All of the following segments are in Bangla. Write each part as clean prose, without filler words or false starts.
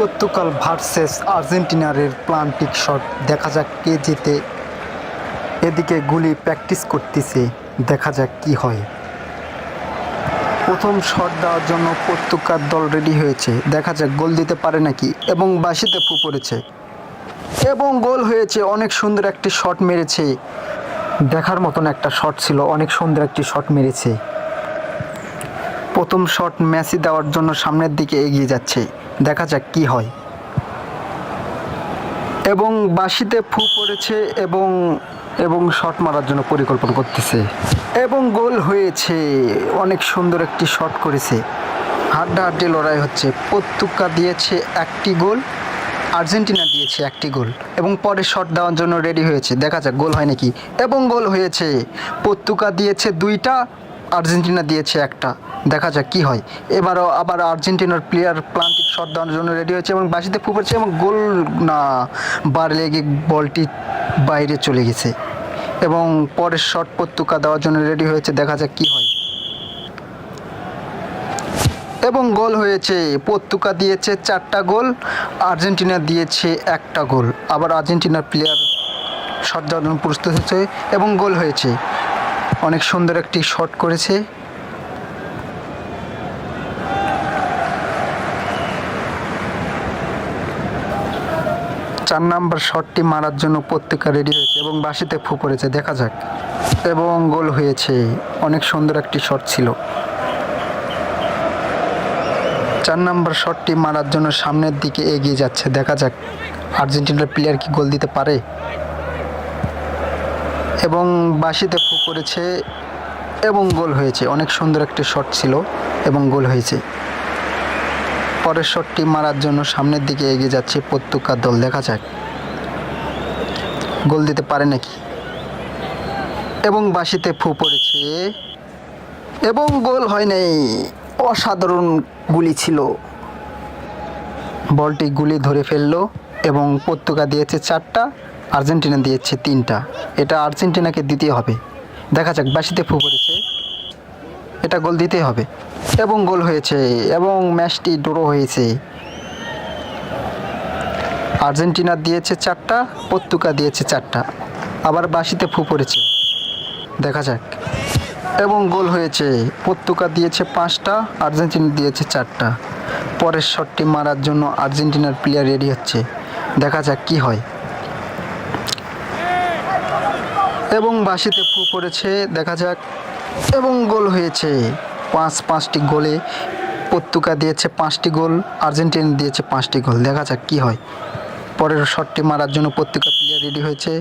পর্তুগাল ভার্সেস আর্জেন্টিনার প্লান্টিক শট, দেখা যাক কে জিতে। এদিকে গুলি প্র্যাকটিস করতেছে, দেখা যাক কি হয়। প্রথম শট দেওয়ার জন্য পর্তুগাল দল রেডি হয়েছে, দেখা যাক গোল দিতে পারে নাকি। এবং বাঁশিতে ফু পড়েছে এবং গোল হয়েছে। অনেক সুন্দর একটি শট মেরেছে, দেখার মতন একটা শট ছিল, অনেক সুন্দর একটি শট মেরেছে। প্রথম শট মেসি দেওয়ার জন্য সামনের দিকে এগিয়ে যাচ্ছে, দেখা যাক কি হয়। এবং বাঁশিতে ফু পড়েছে এবং শট মারার জন্য পরিকল্পনা করতেছে এবং গোল হয়েছে। অনেক সুন্দর একটি শট করেছে। হাড্ডাহাড্ডি লড়াই হচ্ছে। পর্তুগাল দিয়েছে একটি গোল, আর্জেন্টিনা দিয়েছে একটি গোল এবং পরে শট দেওয়ার জন্য রেডি হয়েছে, দেখা যাক গোল হয় নাকি। এবং গোল হয়েছে। পর্তুগাল দিয়েছে দুইটা, আর্জেন্টিনা দিয়েছে একটা, দেখা যাক কি হয়। এবারও আবার আর্জেন্টিনার প্লেয়ার প্লান্টিক শট দেওয়ার জন্য রেডি হয়েছে এবং বাঁশিতে ফু পড়ছে এবং গোল না, বার লেগে বলটি বাইরে চলে গেছে। এবং পরের শট পর্তুগাল দেওয়ার জন্য রেডি হয়েছে, দেখা যাক কি হয়। এবং গোল হয়েছে। পর্তুগাল দিয়েছে 4টা গোল, আর্জেন্টিনা দিয়েছে একটা গোল। আবার আর্জেন্টিনার প্লেয়ার শট দেওয়ার জন্য প্রস্তুত হয়েছে এবং গোল হয়েছে। অনেক সুন্দর একটি শট করেছে। চার নাম্বার শটটি মারার জন্য পর্তুগাল রেডি হয়েছে এবং বাঁশিতে ফু পড়েছে, দেখা যাক। এবং গোল হয়েছে। অনেক সুন্দর একটি শট ছিল। 4 নাম্বার শটটি মারার জন্য সামনের দিকে এগিয়ে যাচ্ছে, দেখা যাক আর্জেন্টিনার প্লেয়ার কি গোল দিতে পারে। এবং বাঁশিতে ফু পড়েছে এবং গোল হয়েছে। অনেক সুন্দর একটি শট ছিল এবং গোল হয়েছে। পরের শটটি মারার জন্য সামনের দিকে এগিয়ে যাচ্ছে পর্তুগাল দল, দেখা যাক গোল দিতে পারে নাকি। এবং বাঁশিতে ফু পড়েছে এবং গোল হয় নাই। অসাধারণ গুলি ছিল, বলটি গুলি ধরে ফেললো এবং পর্তুগাল দিয়েছে 4টা, আর্জেন্টিনা দিয়েছে 3টা। এটা আর্জেন্টিনাকে দিতে হবে, দেখা যাক। বাঁশিতে ফু পড়েছে, এটা গোল দিতে হবে এবং গোল হয়েছে এবং ম্যাচটি ড্র হয়েছে। আর্জেন্টিনা দিয়েছে 4টা, পর্তুগাল দিয়েছে 4টা। আবার বাঁশিতে ফু পড়েছে, দেখা যাক। এবং গোল হয়েছে। পর্তুগাল দিয়েছে 5টা, আর্জেন্টিনা দিয়েছে 4টা। পরের শটটি মারার জন্য আর্জেন্টিনার প্লেয়ার রেডি হচ্ছে, দেখা যাক কি হয়। এবং বাঁশিতে ফু পড়েছে, দেখা যাক। এবং গোল হয়েছে। 5টি গোলে পর্তুগাল দিয়েছে 5টি গোল, আর্জেন্টিনা দিয়েছে 5টি গোল, দেখা যাক কি হয়। পরের শটটি মারার জন্য পর্তুগাল প্লেয়ার রেডি হয়েছে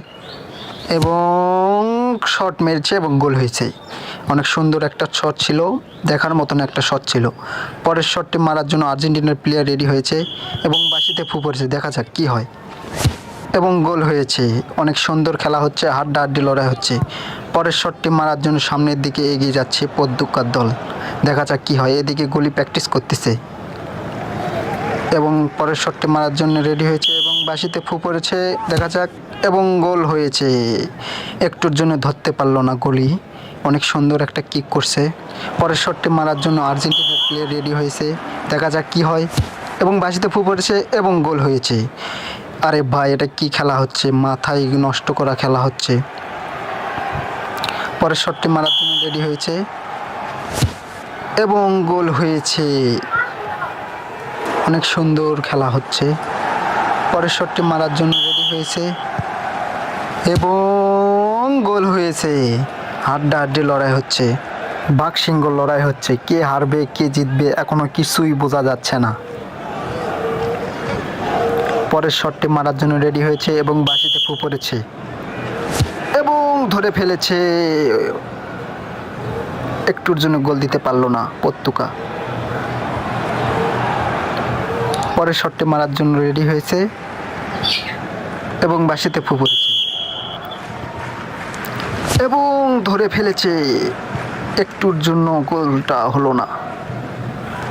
এবং শট মেরেছে এবং গোল হয়েছে। অনেক সুন্দর একটা শট ছিল, দেখার মতন একটা শট ছিল। পরের শটটি মারার জন্য আর্জেন্টিনার প্লেয়ার রেডি হয়েছে এবং বাঁশিতে ফু পড়েছে, দেখা যাক কি হয়। এবং গোল হয়েছে। অনেক সুন্দর খেলা হচ্ছে, হাড্ডাহাড্ডি লড়াই হচ্ছে। পরের শটটি মারার জন্য সামনের দিকে এগিয়ে যাচ্ছে পর্তুগাল দল, দেখা যাক কি হয়। এদিকে গুলি প্র্যাকটিস করতেছে এবং পরের শটটি মারার জন্য রেডি হয়েছে এবং বাঁশিতে ফু পড়েছে, দেখা যাক। এবং গোল হয়েছে। একটুর জন্য ধরতে পারলো না গুলি, অনেক সুন্দর একটা কিক করছে। পরের শটটি মারার জন্য আর্জেন্টিনার প্লেয়ার রেডি হয়েছে, দেখা যাক কি হয়। এবং বাঁশিতে ফু পড়েছে এবং গোল হয়েছে। আরে ভাই, এটা কি খেলা হচ্ছে, মাথায় নষ্ট করা খেলা হচ্ছে। পরের শটটি মারার জন্য রেডি হয়েছে এবং গোল হয়েছে। অনেক সুন্দর খেলা হচ্ছে। পরের শটটি মারার জন্য রেডি হয়েছে এবং গোল হয়েছে। হাড্ডাহাড্ডি লড়াই হচ্ছে, বাঘসিংহ লড়াই হচ্ছে। কে হারবে কে জিতবে এখনো কিছুই বোঝা যাচ্ছে না। পরের শটটি মারার জন্য রেডি হয়েছে এবং বাঁশিতে ফু পড়েছে এবং ধরে ফেলেছে। একটুর জন্য গোল দিতে পারলো না পর্তুগাল। পরের শটটি মারার জন্য রেডি হয়েছে এবং বাঁশিতে ফু পড়েছে এবং ধরে ফেলেছে। একটুর জন্য গোলটা হলো না।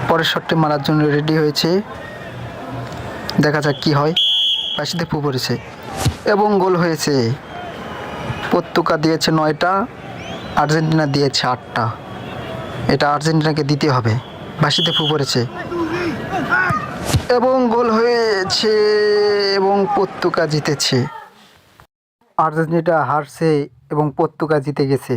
পরের শটটি মারার জন্য রেডি হয়েছে, দেখা যাক কি হয়। বাঁশিতে ফু পড়েছে এবং গোল হয়েছে। পর্তুগাল দিয়েছে 9টা, আর্জেন্টিনা দিয়েছে 8টা। এটা আর্জেন্টিনাকে দিতে হবে। বাঁশিতে ফু পড়েছে এবং গোল হয়েছে এবং পর্তুগাল জিতেছে। আর্জেন্টিনা হারছে এবং পর্তুগাল জিতে গেছে।